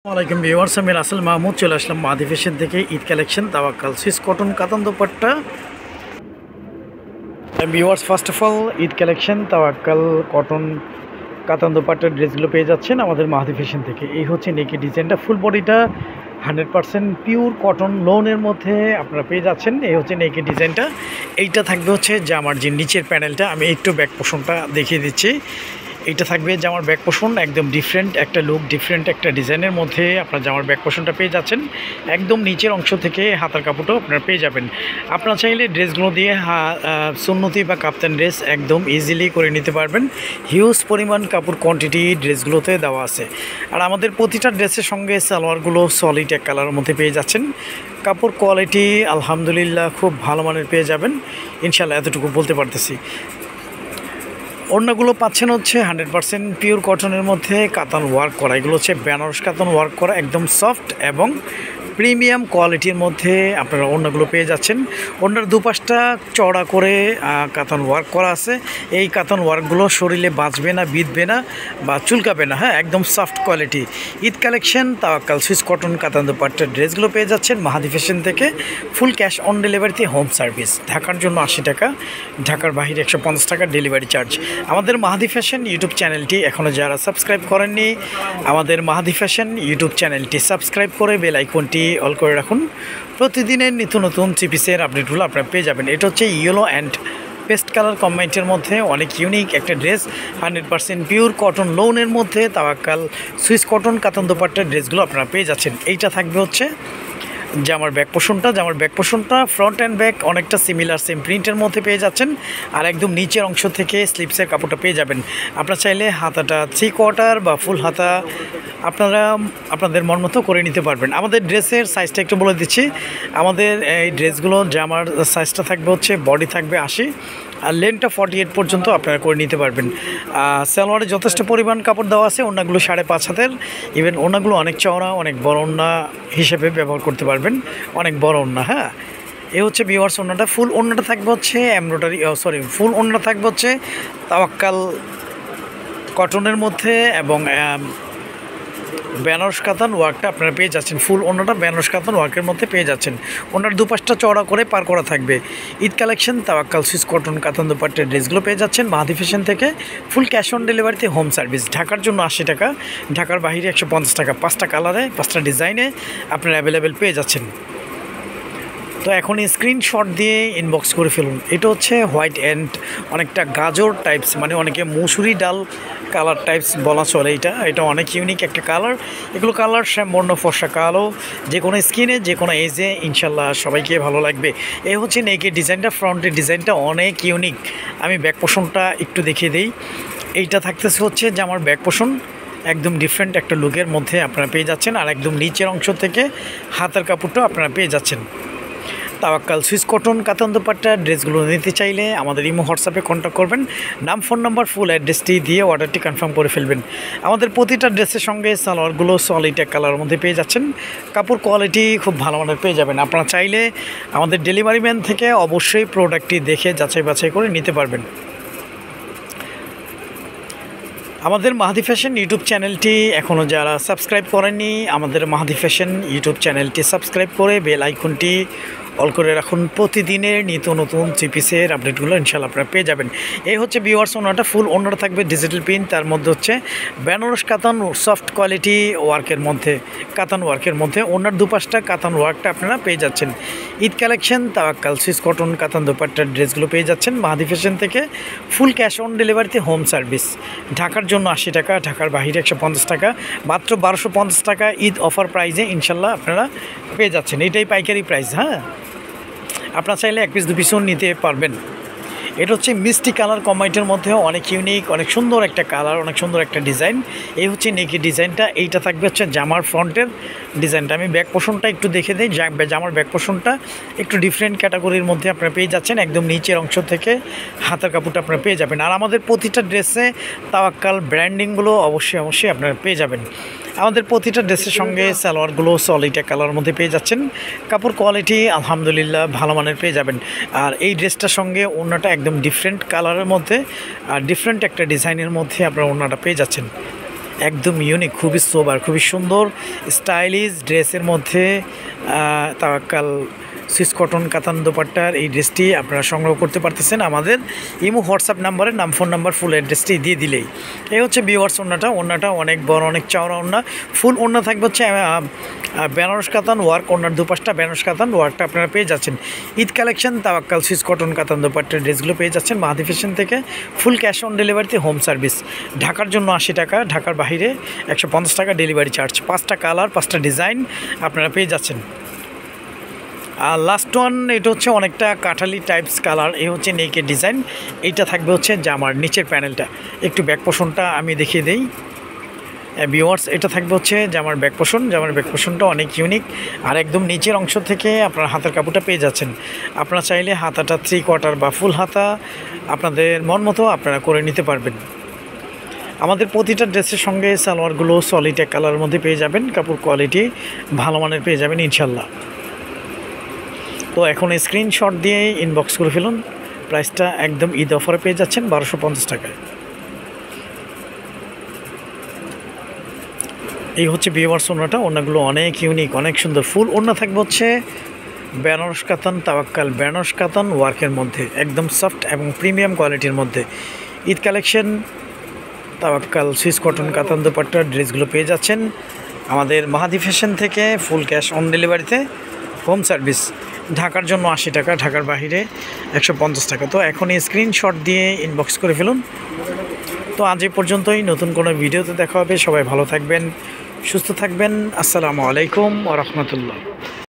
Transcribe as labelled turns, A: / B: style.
A: ওয়ালাইকুম ভিউয়ার্স, আমি রাসেল মাহমুদ চলে আসলাম মাদি ফ্যাশন থেকে Eid collection Tawakkal Swiss cotton কাতান dupatta. Viewers, first of all Eid collection Tawakkal cotton কাতান দোপাট্টার ড্রেসগুলো পেয়ে যাচ্ছেন আমাদের মাদি ফ্যাশন থেকে। এই হচ্ছে নেকি ডিজাইনটা, ফুল বডিটা 100% পিওর কটন লোনের মধ্যে আপনারা পেয়ে যাচ্ছেন। এই হচ্ছে নেকি ডিজাইনটা। এইটা থাকবে হচ্ছে জামার যে নিচের প্যানেলটা, আমি একটু ব্যাক পোর্শনটা দেখিয়ে দিচ্ছি। এইটা থাকবে জামার ব্যাক পোর্শন, একদম ডিফারেন্ট একটা লুক, ডিফারেন্ট একটা ডিজাইনের মধ্যে আপনার জামার ব্যাক পোর্শনটা পেয়ে যাচ্ছেন। একদম নিচের অংশ থেকে হাতার কাপড়টাও আপনারা পেয়ে যাবেন। আপনারা চাইলে ড্রেসগুলো দিয়ে সুন্নতি বা কাপ্তান ড্রেস একদম ইজিলি করে নিতে পারবেন। হিউজ পরিমাণ কাপড় কোয়ান্টিটি ড্রেসগুলোতে দেওয়া আছে। আর আমাদের প্রতিটা ড্রেসের সঙ্গে সালোয়ারগুলো সলিড এক কালারের মধ্যে পেয়ে যাচ্ছেন। কাপড় কোয়ালিটি আলহামদুলিল্লাহ খুব ভালো মানের পেয়ে যাবেন ইনশাল্লাহ, এতটুকু বলতে পারতেছি। ওড়নাগুলো পাচ্ছেন হচ্ছে 100% পিওর কটনের মধ্যে কাতান ওয়ার্ক করা। এগুলো হচ্ছে বেনারস কাতান ওয়ার্ক করা, একদম সফট এবং প্রিমিয়াম কোয়ালিটির মধ্যে আপনারা ওড়নাগুলো পেয়ে যাচ্ছেন। ওড়নার দুপাশটা চড়া করে কাতান ওয়ার্ক করা আছে। এই কাতান ওয়ার্কগুলো শরীরে বাঁচবে না, বিঁধবে না বা চুলকাবে না। হ্যাঁ, একদম soft quality. Eid collection Tawakkal Swiss cotton কাতান দুপাট্টার ড্রেসগুলো পেয়ে যাচ্ছেন মাহাদি ফ্যাশন থেকে। ফুল ক্যাশ অন ডেলিভারিতে হোম সার্ভিস। ঢাকার জন্য 80 টাকা, ঢাকার বাহিরে 150 টাকা ডেলিভারি চার্জ। আমাদের মাহাদি ফ্যাশন ইউটিউব চ্যানেলটি এখনও যারা সাবস্ক্রাইব করেননি, আমাদের মাহাদি ফ্যাশন ইউটিউব চ্যানেলটি সাবস্ক্রাইব করে বেল আইকনটি অল করে রাখুন। প্রতিদিনের নিত্য নতুন থ্রি পিসের আপডেটগুলো আপনারা পেয়ে যাবেন। এটা হচ্ছে ইয়েলো অ্যান্ড পেস্ট কালার কম্বাইন্ডের মধ্যে অনেক ইউনিক একটা ড্রেস, 100% পিওর কটন লোনের মধ্যে তাওয়াক্কাল সুইস কটন কাতান দোপাট্টার ড্রেসগুলো আপনারা পেয়ে যাচ্ছেন। এইটা থাকবে হচ্ছে জামার ব্যাক পোর্শনটা ফ্রন্ট অ্যান্ড ব্যাক অনেকটা সিমিলার সেম প্রিন্টের মধ্যে পেয়ে যাচ্ছেন। আর একদম নিচের অংশ থেকে স্লিপসের কাপড়টা পেয়ে যাবেন। আপনারা চাইলে হাতাটা 3/4 বা ফুল হাতা আপনারা আপনাদের মন মতো করে নিতে পারবেন। আমাদের ড্রেসের সাইজটা একটু বলে দিচ্ছি। আমাদের এই ড্রেসগুলো জামার সাইজটা থাকবে হচ্ছে, বডি থাকবে 80 আর লেন্থটা 48 পর্যন্ত আপনারা করে নিতে পারবেন। সালোয়ারে যথেষ্ট পরিমাণ কাপড় দেওয়া আছে। ওড়নাগুলো 5.5 হাতের, ইভেন ওড়নাগুলো অনেক চওড়া, অনেক বড় ওড়না হিসেবে ব্যবহার করতে পারবেন, অনেক বড় ওড়না। হ্যাঁ, এ হচ্ছে ভিউয়ার্স ওড়নাটা। ফুল ওড়নাটা থাকবে হচ্ছে এমব্রয়ডারি, ফুল ওড়নাটা থাকবে হচ্ছে তাওয়াক্কাল কটনের মধ্যে এবং বেনারস কাতান ওয়ার্কটা আপনারা পেয়ে যাচ্ছেন। ফুল ওড়নাটা বেনারস কাতান ওয়ার্কের মধ্যে পেয়ে যাচ্ছেন। ওনার দুপাশটা চওড়া করে পার করা থাকবে। Eid collection Tawakkal Swiss cotton কাতান দুপাট্টার ড্রেসগুলো পেয়ে যাচ্ছেন মাহাদি ফ্যাশন থেকে। ফুল ক্যাশ অন ডেলিভারিতে হোম সার্ভিস। ঢাকার জন্য 80 টাকা, ঢাকার বাহিরে 150 টাকা। 5টা কালারে 5টা ডিজাইনে আপনারা অ্যাভেলেবেল পেয়ে যাচ্ছেন। তো এখন স্ক্রিনশট দিয়ে ইনবক্স করে ফেলুন। এটা হচ্ছে হোয়াইট অ্যান্ড অনেকটা গাজর টাইপস, মানে অনেকে মসুরি ডাল কালার টাইপস বলা চলে। এটা অনেক ইউনিক একটা কালার। এগুলো কালার শ্যামবর্ণ, ফর্সা কালো, যে কোনো স্কিনে যে কোনো এজে ইনশাল্লাহ সবাইকে ভালো লাগবে। এই হচ্ছে নেকের ডিজাইনটা, ফ্রন্টের ডিজাইনটা অনেক ইউনিক। আমি ব্যাক পোর্শনটা একটু দেখিয়ে দিই। এইটা থাকতেছে হচ্ছে যে আমার ব্যাক পোর্শন একদম ডিফারেন্ট একটা লুকের মধ্যে আপনারা পেয়ে যাচ্ছেন। আর একদম নিচের অংশ থেকে হাতের কাপড়টাও আপনারা পেয়ে যাচ্ছেন। তাওয়াক্কাল সুইস কটন কাতান দোপাট্টা ড্রেসগুলো নিতে চাইলে আমাদের ইমো হোয়াটসঅ্যাপে কন্ট্যাক্ট করবেন। নাম, ফোন নাম্বার, ফুল অ্যাড্রেসটি দিয়ে অর্ডারটি কনফার্ম করে ফেলবেন। আমাদের প্রতিটা ড্রেসের সঙ্গে সালোয়ারগুলো সলিড এক কালারের মধ্যে পেয়ে যাচ্ছেন। কাপড় কোয়ালিটি খুব ভালো মানের পেয়ে যাবেন। আপনারা চাইলে আমাদের ডেলিভারি ম্যান থেকে অবশ্যই প্রোডাক্টটি দেখে যাচাই বাছাই করে নিতে পারবেন। আমাদের মাহাদি ফ্যাশন ইউটিউব চ্যানেলটি এখনও যারা সাবস্ক্রাইব করেননি, আমাদের মাহাদি ফ্যাশন ইউটিউব চ্যানেলটি সাবস্ক্রাইব করে বেল আইকনটি অল করে রাখুন। প্রতিদিনের নিত্য নতুন থ্রি পিসের আপডেটগুলো ইনশাল্লাহ আপনারা পেয়ে যাবেন। এই হচ্ছে ভিউয়ার্স ওনাটা, ফুল ওনাটা থাকবে ডিজিটাল প্রিন্ট, তার মধ্যে হচ্ছে বেনারস কাতান সফট কোয়ালিটি ওয়ার্কের মধ্যে, কাতান ওয়ার্কের মধ্যে ওনার দুপাশটা কাতান ওয়ার্কটা আপনারা পেয়ে যাচ্ছেন। Eid collection Tawakkal Swiss cotton কাতান দোপাট্টার ড্রেসগুলো পেয়ে যাচ্ছেন মাহাদি ফ্যাশন থেকে। ফুল ক্যাশ অন ডেলিভারিতে হোম সার্ভিস। ঢাকার জন্য 80 টাকা, ঢাকার বাহিরে 150 টাকা, মাত্র 1250 টাকা ঈদ অফার প্রাইজে ইনশাল্লাহ আপনারা পেয়ে যাচ্ছেন। এটাই পাইকারি প্রাইস। হ্যাঁ, আপনারা চাইলে 1 পিস 2 পিসও নিতে পারবেন। এটা হচ্ছে মিষ্টি কালার কম্বাইন্ডের মধ্যে অনেক ইউনিক, অনেক সুন্দর একটা কালার, অনেক সুন্দর একটা ডিজাইন। এই হচ্ছে নেকি ডিজাইনটা। এইটা থাকবে হচ্ছে জামার ফ্রন্টের ডিজাইনটা। আমি ব্যাক পোর্শনটা একটু দেখে দিই। জামার ব্যাক পোর্শনটা একটু ডিফারেন্ট ক্যাটাগরির মধ্যে আপনারা পেয়ে যাচ্ছেন। একদম নিচের অংশ থেকে হাতের কাপড়টা আপনারা পেয়ে যাবেন। আর আমাদের প্রতিটা ড্রেসে তাওয়াক্কাল ব্র্যান্ডিংগুলো অবশ্যই আপনারা পেয়ে যাবেন। আমাদের প্রতিটা ড্রেসের সঙ্গে সালোয়ারগুলো সলিড এক কালারের মধ্যে পেয়ে যাচ্ছেন। কাপড় কোয়ালিটি আলহামদুলিল্লাহ ভালো মানের পেয়ে যাবেন। আর এই ড্রেসটার সঙ্গে ওড়নাটা একদম ডিফারেন্ট কালারের মধ্যে আর ডিফারেন্ট একটা ডিজাইনের মধ্যে আপনারা ওড়নাটা পেয়ে যাচ্ছেন। একদম ইউনিক, খুবই সোবার, খুবই সুন্দর স্টাইলিশ ড্রেসের মধ্যে তাওয়াক্কাল সুইস কটন কাতান দোপাট্টার এই ড্রেসটি আপনারা সংগ্রহ করতে পারতেছেন আমাদের ইমো হোয়াটসঅ্যাপ নাম্বারে নাম, ফোন নাম্বার, ফুল অ্যাড্রেসটি দিয়ে দিলেই। এই হচ্ছে ভিউয়ার্স ওড়নাটা অনেক বড়, অনেক চওড়া ওড়না। ফুল ওড়না থাকবে হচ্ছে বেনারস কাতান ওয়ার্ক, ওড়নার দুপাশটা বেনারস কাতান ওয়ার্কটা আপনারা পেয়ে যাচ্ছেন। Eid collection Tawakkal Swiss cotton কাতান দোপাট্টার ড্রেসগুলো পেয়ে যাচ্ছেন মাহাদি ফ্যাশন থেকে। ফুল ক্যাশ অন ডেলিভারিতে, হোম সার্ভিস। ঢাকার জন্য 80 টাকা, ঢাকার বাইরে 150 টাকা ডেলিভারি চার্জ। 5টা কালার, 5টা ডিজাইন আপনারা পেয়ে যাচ্ছেন। আর লাস্ট ওয়ান, এটা হচ্ছে অনেকটা কাঠালি টাইপস কালার, এই হচ্ছে নেকের ডিজাইন। এইটা থাকবে হচ্ছে জামার নিচের প্যানেলটা, একটু ব্যাক পোর্শনটা আমি দেখিয়ে দিই ভিউয়ার্স। এটা থাকবে হচ্ছে জামার ব্যাক পোর্শন, জামার ব্যাক পোর্শনটা অনেক ইউনিক। আর একদম নিচের অংশ থেকে আপনার হাতের কাপড়টা পেয়ে যাচ্ছেন। আপনারা চাইলে হাতাটা 3/4 বা ফুল হাতা আপনাদের মন মতো আপনারা করে নিতে পারবেন। আমাদের প্রতিটা ড্রেসের সঙ্গে সালোয়ারগুলো সলিড এক কালারের মধ্যে পেয়ে যাবেন, কাপড় কোয়ালিটি ভালো মানের পেয়ে যাবেন ইনশাল্লাহ। তো এখন স্ক্রিনশট দিয়ে ইনবক্স করে ফেলুন। প্রাইসটা একদম ঈদ অফারে পেয়ে যাচ্ছেন 1250 টাকায়। এই হচ্ছে ভিউয়ার্স ওড়নাগুলো অনেক ইউনিক, অনেক সুন্দর। ফুল ওড়না থাকবে হচ্ছে বেনারস কাতান তাওয়াক্কাল বেনারস কাতান ওয়ার্কের মধ্যে, একদম সফট এবং প্রিমিয়াম কোয়ালিটির মধ্যে। Eid collection Tawakkal Swiss cotton কাতান দোপাট্টার ড্রেসগুলো পেয়ে যাচ্ছেন আমাদের মাহাদি ফ্যাশন থেকে। ফুল ক্যাশ অন ডেলিভারিতে, হোম সার্ভিস। ঢাকার জন্য 80 টাকা, ঢাকার বাইরে 150 টাকা। তো এখনই স্ক্রিনশট দিয়ে ইনবক্স করে ফেলুন। তো আজ এই পর্যন্তই, নতুন কোনো ভিডিওতে দেখা হবে। সবাই ভালো থাকবেন, সুস্থ থাকবেন। আসসালামু আলাইকুম ওয়া রাহমাতুল্লাহ।